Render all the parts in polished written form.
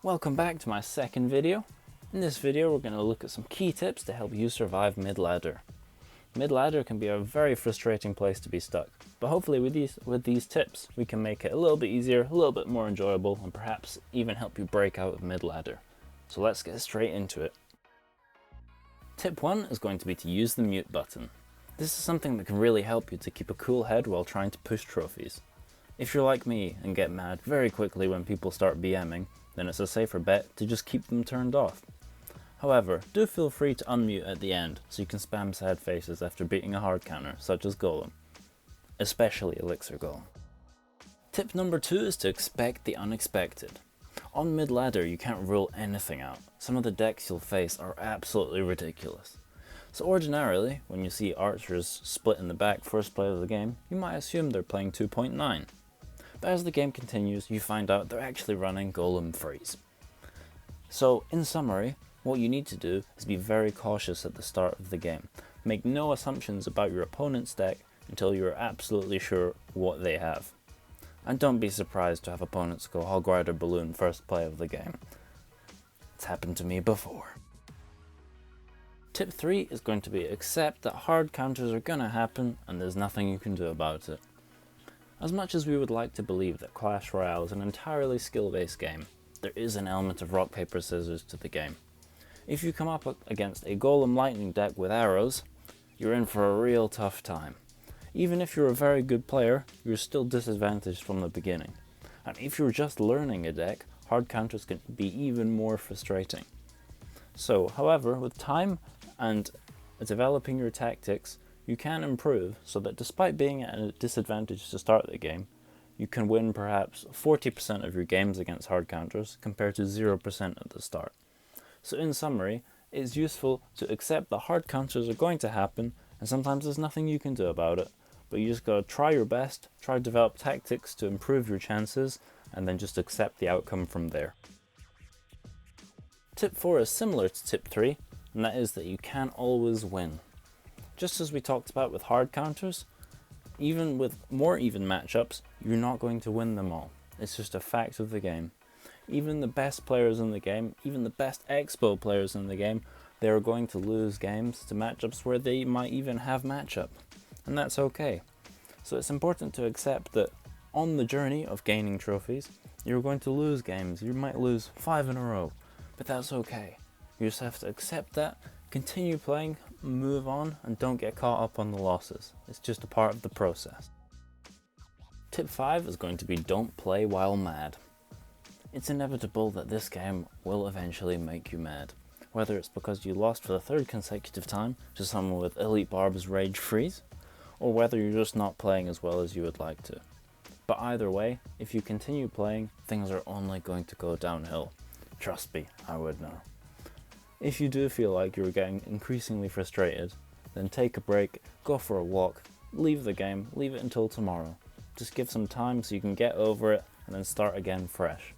Welcome back to my second video. In this video we're going to look at some key tips to help you survive mid-ladder. Mid-ladder can be a very frustrating place to be stuck, but hopefully with these tips we can make it a little bit easier, a little bit more enjoyable, and perhaps even help you break out of mid-ladder. So let's get straight into it. Tip 1 is going to be to use the mute button. This is something that can really help you to keep a cool head while trying to push trophies. If you're like me and get mad very quickly when people start BMing, then it's a safer bet to just keep them turned off. However, do feel free to unmute at the end so you can spam sad faces after beating a hard counter such as Golem, especially Elixir Golem. Tip number 2 is to expect the unexpected. On mid-ladder you can't rule anything out. Some of the decks you'll face are absolutely ridiculous. So ordinarily, when you see archers split in the back first play of the game, you might assume they're playing 2.9. But as the game continues, you find out they're actually running Golem Freeze. So in summary, what you need to do is be very cautious at the start of the game. Make no assumptions about your opponent's deck until you're absolutely sure what they have. And don't be surprised to have opponents go Hog Rider Balloon first play of the game. It's happened to me before. Tip 3 is going to be accept that hard counters are gonna happen and there's nothing you can do about it. As much as we would like to believe that Clash Royale is an entirely skill-based game, there is an element of rock, paper, scissors to the game. If you come up against a Golem Lightning deck with arrows, you're in for a real tough time. Even if you're a very good player, you're still disadvantaged from the beginning. And if you're just learning a deck, hard counters can be even more frustrating. So, however, with time and developing your tactics, you can improve so that despite being at a disadvantage to start the game, you can win perhaps 40% of your games against hard counters compared to 0% at the start. So in summary, it's useful to accept that hard counters are going to happen and sometimes there's nothing you can do about it, but you just gotta try your best, try to develop tactics to improve your chances, and then just accept the outcome from there. Tip 4 is similar to tip 3, and that is that you can always win. Just as we talked about with hard counters, even with more even matchups, you're not going to win them all. It's just a fact of the game. Even the best players in the game, even the best expo players in the game, they are going to lose games to matchups where they might even have matchup. And that's okay. So it's important to accept that on the journey of gaining trophies, you're going to lose games. You might lose 5 in a row, but that's okay. You just have to accept that, continue playing, move on, and don't get caught up on the losses. It's just a part of the process. Tip 5 is going to be don't play while mad. It's inevitable that this game will eventually make you mad. Whether it's because you lost for the 3rd consecutive time to someone with Elite Barb's Rage Freeze, or whether you're just not playing as well as you would like to. But either way, if you continue playing, things are only going to go downhill. Trust me, I would know. If you do feel like you're getting increasingly frustrated, then take a break, go for a walk, leave the game, leave it until tomorrow. Just give some time so you can get over it and then start again fresh.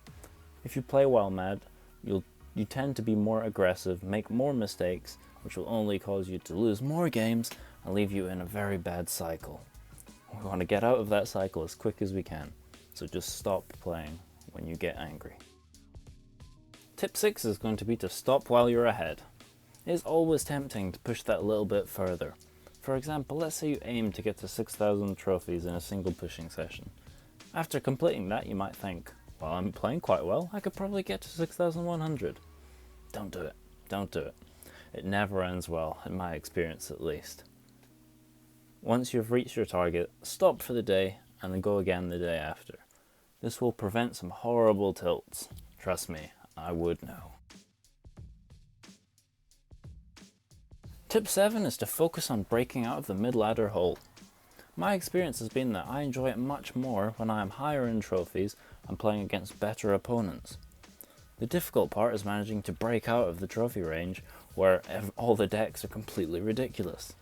If you play while mad, you tend to be more aggressive, make more mistakes, which will only cause you to lose more games and leave you in a very bad cycle. We want to get out of that cycle as quick as we can, so just stop playing when you get angry. Tip 6 is going to be to stop while you're ahead. It is always tempting to push that little bit further. For example, let's say you aim to get to 6,000 trophies in a single pushing session. After completing that, you might think, well, I'm playing quite well, I could probably get to 6,100. Don't do it. Don't do it. It never ends well, in my experience at least. Once you've reached your target, stop for the day and then go again the day after. This will prevent some horrible tilts. Trust me, I would know. Tip 7 is to focus on breaking out of the mid-ladder hole. My experience has been that I enjoy it much more when I am higher in trophies and playing against better opponents. The difficult part is managing to break out of the trophy range where all the decks are completely ridiculous.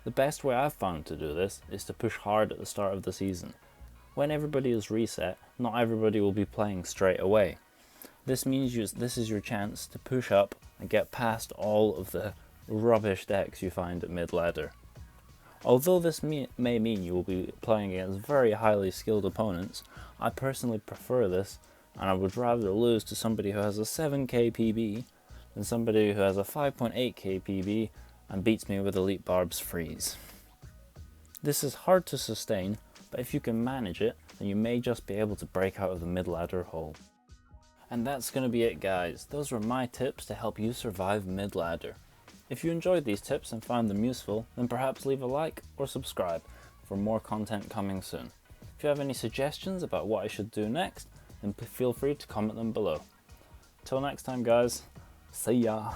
The best way I've found to do this is to push hard at the start of the season. When everybody is reset, not everybody will be playing straight away. This means this is your chance to push up and get past all of the rubbish decks you find at mid-ladder. Although this may mean you will be playing against very highly skilled opponents, I personally prefer this, and I would rather lose to somebody who has a 7k PB than somebody who has a 5.8k PB and beats me with Elite Barb's freeze. This is hard to sustain, but if you can manage it, then you may just be able to break out of the mid-ladder hole. And that's going to be it, guys. Those were my tips to help you survive mid-ladder. If you enjoyed these tips and found them useful, then perhaps leave a like or subscribe for more content coming soon. If you have any suggestions about what I should do next, then feel free to comment them below. Till next time, guys, see ya!